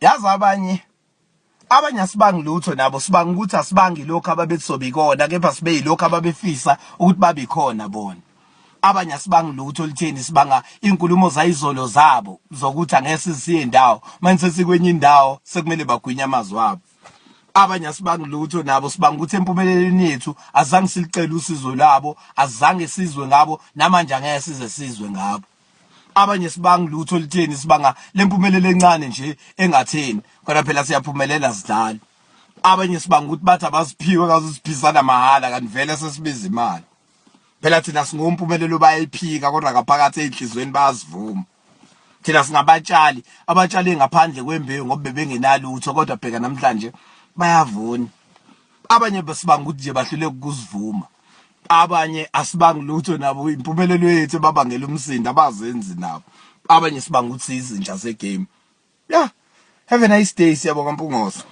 yazi abanye asibangi lutho nabo sibanga ukuthi asibangi lokho ababetsobikona kepha sibe yilokho ababefisa ukuthi babikhona bona. Abanye asibangi lutho litheni sibanga inkulumo zayizolo zabo zokuthi angeke siye indawo manje sesikwenye indawo sekumele bagwinya amazwi wabo. Abanye asibangi lutho nabo sibanga ukuthi empumelelweni yethu azange silicela usizo labo, azange sizwe ngabo namanje angeke size sizwe ngabo. Abanye sibangi lutho litheni sibanga lempumelelo encane nje engatheni kodwa phela siyaphumelela sidlala. Abanye sibanga ukuthi bathi abasiphiwe ngazusiphisana mahala kanti vele sesibiza imali. Phela thina singumpumelelo bayiphika kodwa ngaphakathi enhlizweni bayasivuma. Thina singabatshali, abatshali ngaphandle kwembewu ngoba bebengenalutho kodwa bheka namhlanje bayavuna. Abanye besibanga ukuthi nje bahluleke ukuzivuma. Abanye asibangi lutho nabo impumelelo yethu babangela umsindo abazenzi nabo. Abanye sibanga ukuthi izinja zegame. Yeah, have a nice day siyabonga Mpungose.